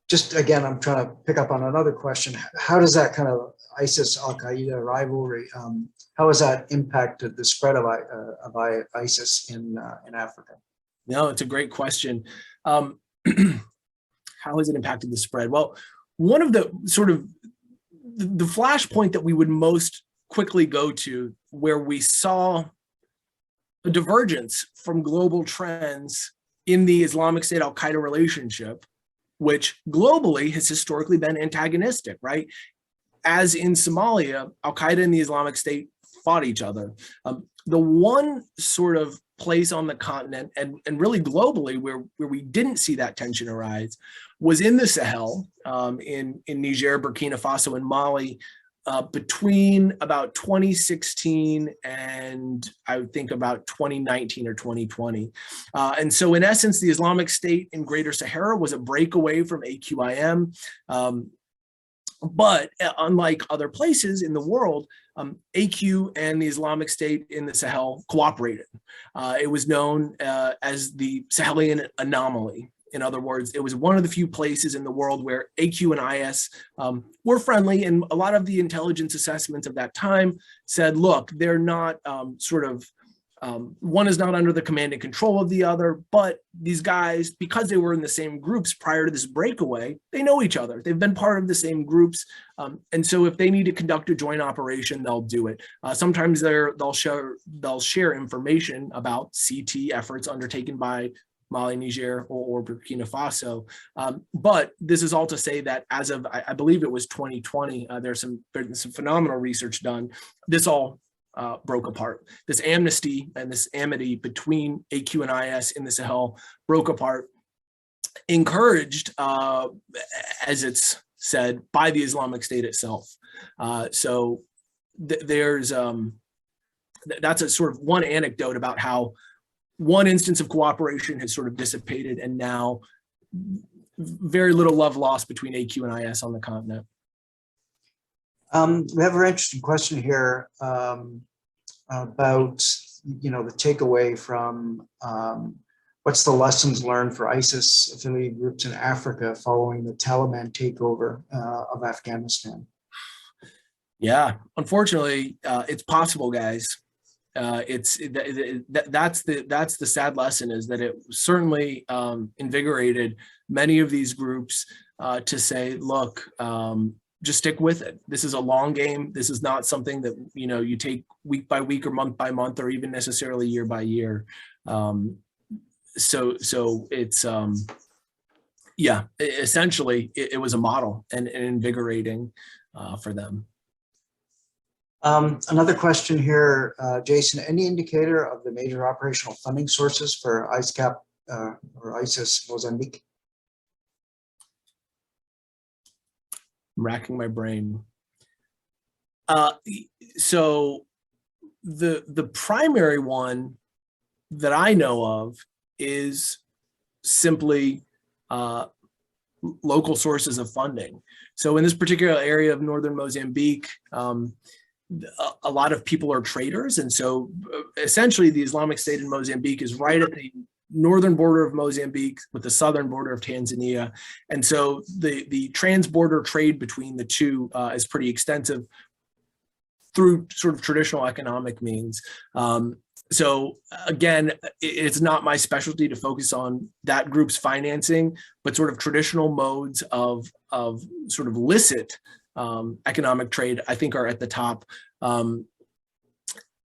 just again, I'm trying to pick up on another question. How does that kind of ISIS al-Qaeda rivalry, how has that impacted the spread of ISIS in Africa? No, it's a great question. How has it impacted the spread? Well, one of the sort of the flashpoint that we would most quickly go to where we saw a divergence from global trends in the Islamic State al-Qaeda relationship, which globally has historically been antagonistic, right? As in Somalia, al-Qaeda and the Islamic State fought each other. The one sort of place on the continent and really globally where we didn't see that tension arise was in the Sahel, in Niger, Burkina Faso, and Mali, between about 2016 and I would think about 2019 or 2020. And so in essence, the Islamic State in Greater Sahara was a breakaway from AQIM. But unlike other places in the world, AQ and the Islamic State in the Sahel cooperated. It was known as the Sahelian anomaly. In other words, it was one of the few places in the world where AQ and IS were friendly, and a lot of the intelligence assessments of that time said, look, they're not one is not under the command and control of the other, but these guys, because they were in the same groups prior to this breakaway, they know each other. They've been part of the same groups. And so if they need to conduct a joint operation, they'll do it. Sometimes they'll share information about CT efforts undertaken by Mali, Niger, or Burkina Faso. But this is all to say that as of, I believe it was 2020, there's some phenomenal research done. This all broke apart. This amnesty and this amity between AQ and IS in the Sahel broke apart, encouraged, as it's said, by the Islamic State itself. So there's, that's a sort of one anecdote about how one instance of cooperation has sort of dissipated, and now very little love lost between AQ and IS on the continent. We have a very interesting question here about, the takeaway from what's the lessons learned for ISIS affiliated groups in Africa following the Taliban takeover of Afghanistan? Yeah, unfortunately, it's possible, guys. That's the sad lesson, is that it certainly invigorated many of these groups to say, look, just stick with it. This is a long game. This is not something that you take week by week or month by month or even necessarily year by year. So it's essentially it was a model and invigorating for them. Another question here, Jason, any indicator of the major operational funding sources for ISCAP or ISIS Mozambique? I'm racking my brain. So the primary one that I know of is simply local sources of funding. So in this particular area of northern Mozambique, a lot of people are traders. And so essentially the Islamic State in Mozambique is right at the northern border of Mozambique with the southern border of Tanzania. And so the trans-border trade between the two is pretty extensive through sort of traditional economic means. So again, it's not my specialty to focus on that group's financing, but sort of traditional modes of sort of licit economic trade, I think, are at the top.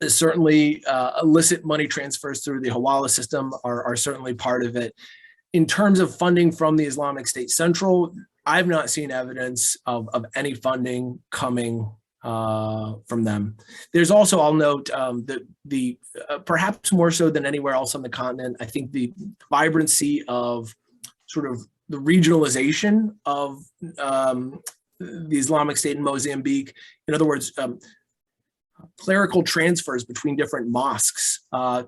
Certainly illicit money transfers through the Hawala system are certainly part of it. In terms of funding from the Islamic State Central, I've not seen evidence of any funding coming from them. There's also, I'll note, that perhaps more so than anywhere else on the continent, I think the vibrancy of sort of the regionalization of the Islamic State in Mozambique. In other words, clerical transfers between different mosques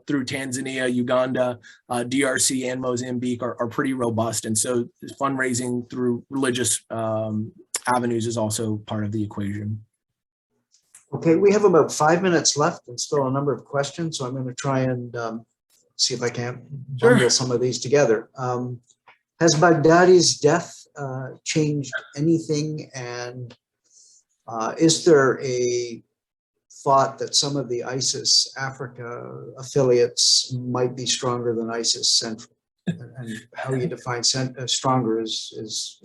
through Tanzania, Uganda, DRC, and Mozambique are pretty robust. And so fundraising through religious avenues is also part of the equation. Okay, we have about 5 minutes left and still a number of questions. So I'm going to try and see if I can bundle some of these together. Has Baghdadi's death changed anything? And is there a thought that some of the ISIS Africa affiliates might be stronger than ISIS Central? And how you define stronger is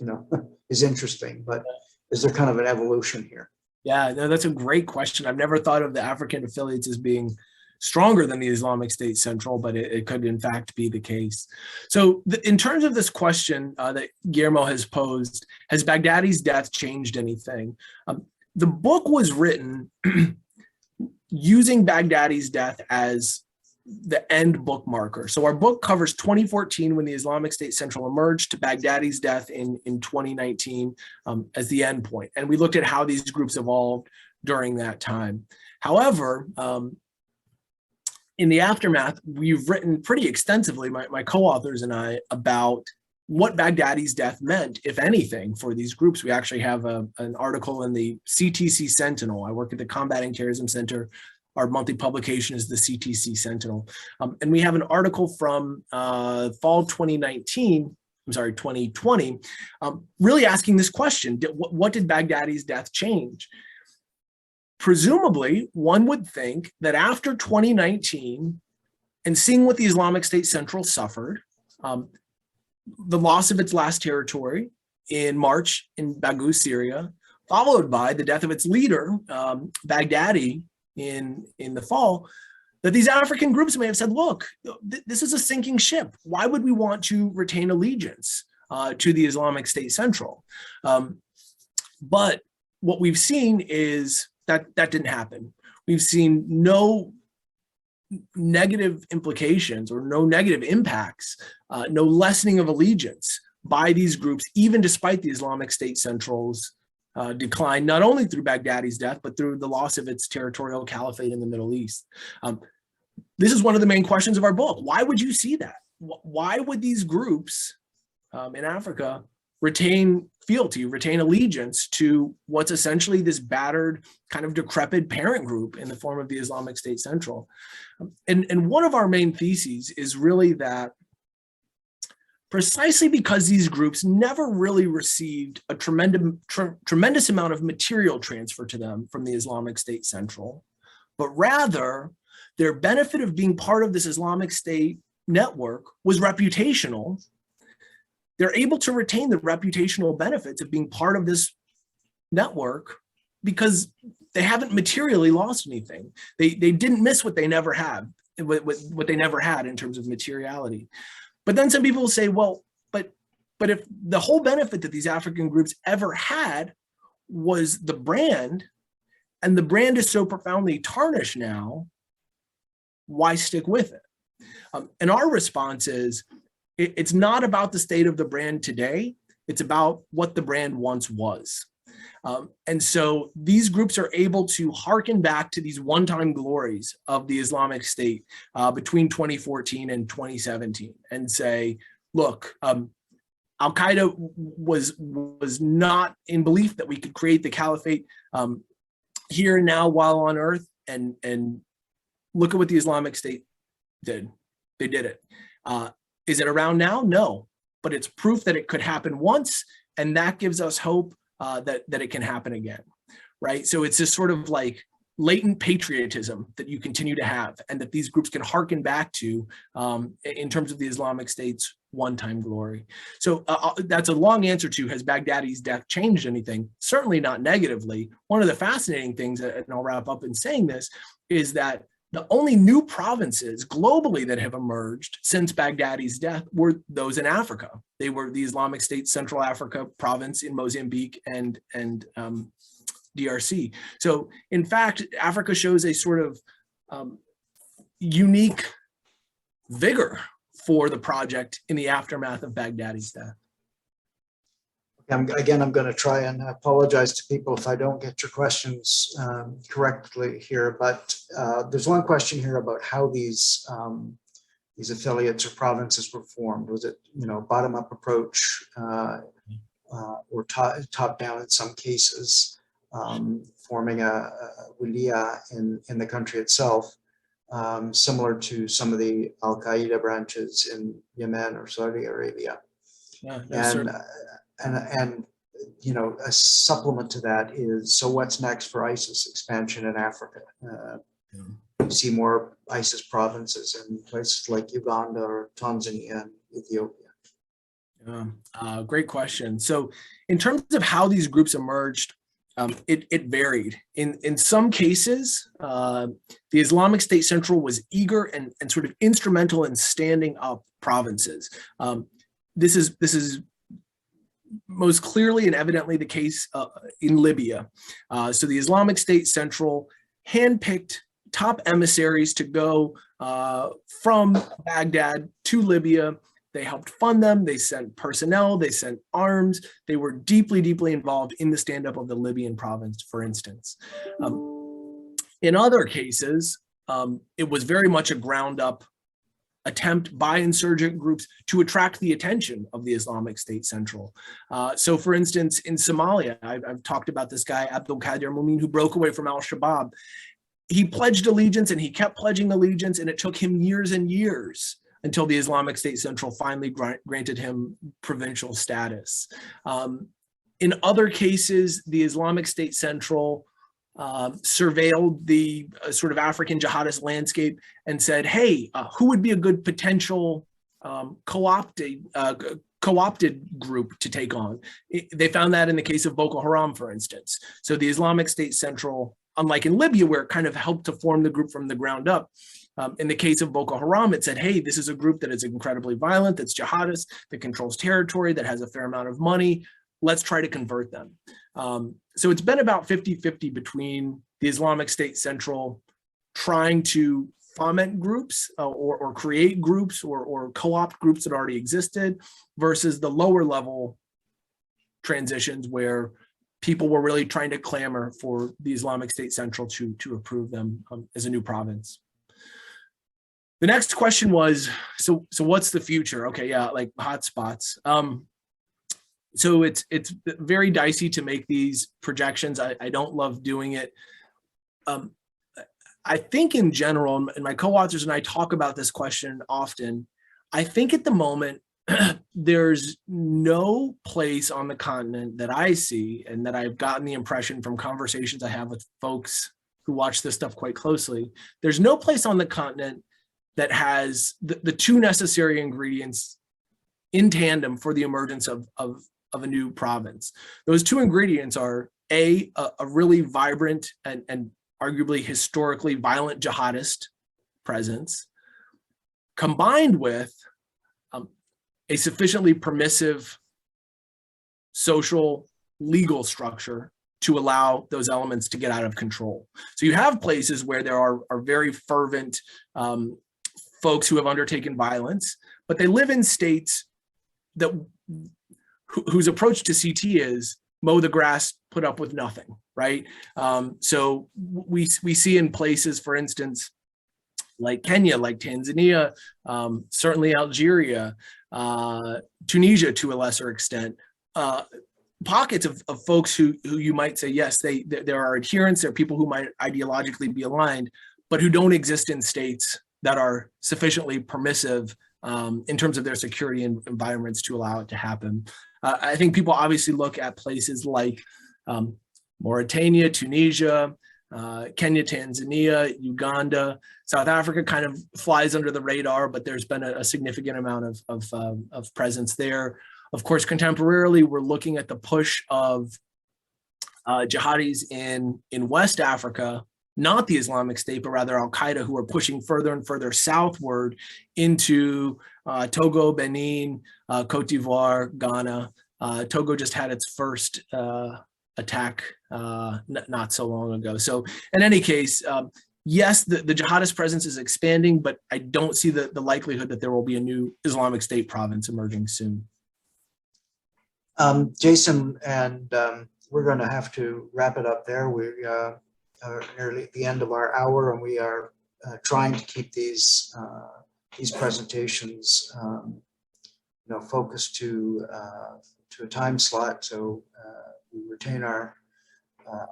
interesting, but is there kind of an evolution here? Yeah, no, that's a great question. I've never thought of the African affiliates as being stronger than the Islamic State Central, but it could in fact be the case. So in terms of this question that Guillermo has posed, has Baghdadi's death changed anything? The book was written using Baghdadi's death as the end bookmarker. So our book covers 2014 when the Islamic State Central emerged to Baghdadi's death in 2019 as the end point. And we looked at how these groups evolved during that time. However, in the aftermath, we've written pretty extensively, my co-authors and I, about what Baghdadi's death meant, if anything, for these groups. We actually have an article in the CTC Sentinel. I work at the Combating Terrorism Center. Our monthly publication is the CTC Sentinel. And we have an article from fall 2020, really asking this question: what did Baghdadi's death change? Presumably, one would think that after 2019 and seeing what the Islamic State Central suffered, the loss of its last territory in March in Baghdad, Syria, followed by the death of its leader, Baghdadi, in the fall, that these African groups may have said, look, this is a sinking ship. Why would we want to retain allegiance to the Islamic State Central? But what we've seen is that didn't happen. We've seen no negative implications or no negative impacts, no lessening of allegiance by these groups, even despite the Islamic State Central's decline, not only through Baghdadi's death, but through the loss of its territorial caliphate in the Middle East. This is one of the main questions of our book. Why would you see that? Why would these groups in Africa retain fealty, retain allegiance to what's essentially this battered, kind of decrepit parent group in the form of the Islamic State Central? And one of our main theses is really that precisely because these groups never really received a tremendous amount of material transfer to them from the Islamic State Central, but rather their benefit of being part of this Islamic State network was reputational. They're able to retain the reputational benefits of being part of this network because they haven't materially lost anything. They didn't miss what they never had, what they never had in terms of materiality. But then some people will say, well, but if the whole benefit that these African groups ever had was the brand, and the brand is so profoundly tarnished now, why stick with it? And our response is, it's not about the state of the brand today, it's about what the brand once was. And so these groups are able to hearken back to these one-time glories of the Islamic State between 2014 and 2017 and say, look, al-Qaeda was not in belief that we could create the caliphate here and now while on earth, and look at what the Islamic State did. They did it. Is it around now? No, but it's proof that it could happen once, and that gives us hope that it can happen again, right? So it's this sort of like latent patriotism that you continue to have, and that these groups can hearken back to in terms of the Islamic State's one-time glory. So that's a long answer to, has Baghdadi's death changed anything? Certainly not negatively. One of the fascinating things, and I'll wrap up in saying this, is that the only new provinces globally that have emerged since Baghdadi's death were those in Africa. They were the Islamic State Central Africa province in Mozambique and DRC. So in fact, Africa shows a sort of unique vigor for the project in the aftermath of Baghdadi's death. Again, I'm going to try and apologize to people if I don't get your questions correctly here, but there's one question here about how these affiliates or provinces were formed. Was it, bottom-up approach or top-down in some cases, forming a wilayah in the country itself, similar to some of the al-Qaeda branches in Yemen or Saudi Arabia? Yeah, and a supplement to that is, so what's next for ISIS expansion in Africa? You see more ISIS provinces in places like Uganda or Tanzania and Ethiopia. Great question. So in terms of how these groups emerged, it varied. In some cases, the Islamic State Central was eager and sort of instrumental in standing up provinces. This is most clearly and evidently the case in Libya. So the Islamic State Central handpicked top emissaries to go from Baghdad to Libya. They helped fund them, they sent personnel, they sent arms. They were deeply, deeply involved in the stand-up of the Libyan province, for instance. In other cases, it was very much a ground-up attempt by insurgent groups to attract the attention of the Islamic State Central. So for instance, in Somalia, I've talked about this guy, Abdul Qadir Mumin, who broke away from al-Shabaab. He pledged allegiance and he kept pledging allegiance, and it took him years and years until the Islamic State Central finally granted him provincial status. In other cases, the Islamic State Central surveilled the sort of African jihadist landscape and said, hey, who would be a good potential co-opted group to take on? They found that in the case of Boko Haram, for instance. So the Islamic State Central, unlike in Libya, where it kind of helped to form the group from the ground up, In the case of Boko Haram, it said, hey, this is a group that is incredibly violent, that's jihadist, that controls territory, that has a fair amount of money. Let's try to convert them. So it's been about 50-50 between the Islamic State Central trying to foment groups or create groups or co-opt groups that already existed versus the lower level transitions where people were really trying to clamor for the Islamic State Central to approve them as a new province. The next question was, so what's the future? Okay, yeah, like hotspots. So it's very dicey to make these projections. I don't love doing it. I think in general, and my co-authors and I talk about this question often, I think at the moment, there's no place on the continent that I see, and that I've gotten the impression from conversations I have with folks who watch this stuff quite closely, there's no place on the continent that has the two necessary ingredients in tandem for the emergence of a new province. Those two ingredients are a really vibrant and arguably historically violent jihadist presence, combined with a sufficiently permissive social legal structure to allow those elements to get out of control. So you have places where there are very fervent folks who have undertaken violence, but they live in states that whose approach to CT is mow the grass, put up with nothing, right? So we see in places, for instance, like Kenya, like Tanzania, certainly Algeria, Tunisia to a lesser extent, pockets of folks who you might say, yes, there are adherents, there are people who might ideologically be aligned, but who don't exist in states that are sufficiently permissive in terms of their security environments to allow it to happen. I think people obviously look at places like Mauritania, Tunisia, Kenya, Tanzania, Uganda, South Africa kind of flies under the radar, but there's been a significant amount of presence there. Of course, contemporarily, we're looking at the push of jihadis in West Africa, not the Islamic State, but rather al-Qaeda, who are pushing further and further southward into Togo, Benin, Cote d'Ivoire, Ghana. Togo just had its first attack not so long ago. So in any case, yes, the jihadist presence is expanding, but I don't see the likelihood that there will be a new Islamic State province emerging soon. Jason, and we're going to have to wrap it up there. We are nearly at the end of our hour, and we are trying to keep these presentations, focused to a time slot, so we retain our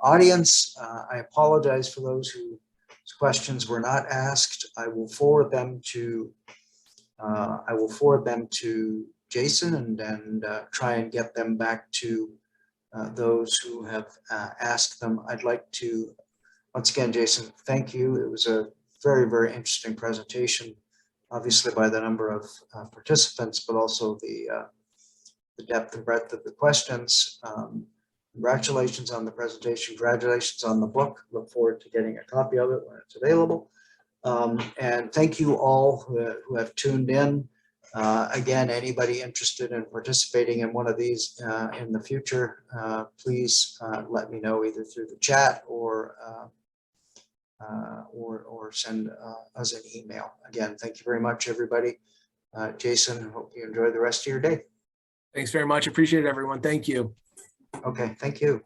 audience. I apologize for those whose questions were not asked. I will forward them to Jason and try and get them back to those who have asked them. I'd like to, once again, Jason, thank you. It was a very, very interesting presentation, obviously by the number of participants, but also the depth and breadth of the questions. Congratulations on the presentation. Congratulations on the book. Look forward to getting a copy of it when it's available. And thank you all who have tuned in. Again, anybody interested in participating in one of these in the future, please let me know either through the chat or send us an email. Again, thank you very much, everybody. Jason, hope you enjoy the rest of your day. Thanks very much. Appreciate it, everyone. Thank you. Okay, thank you.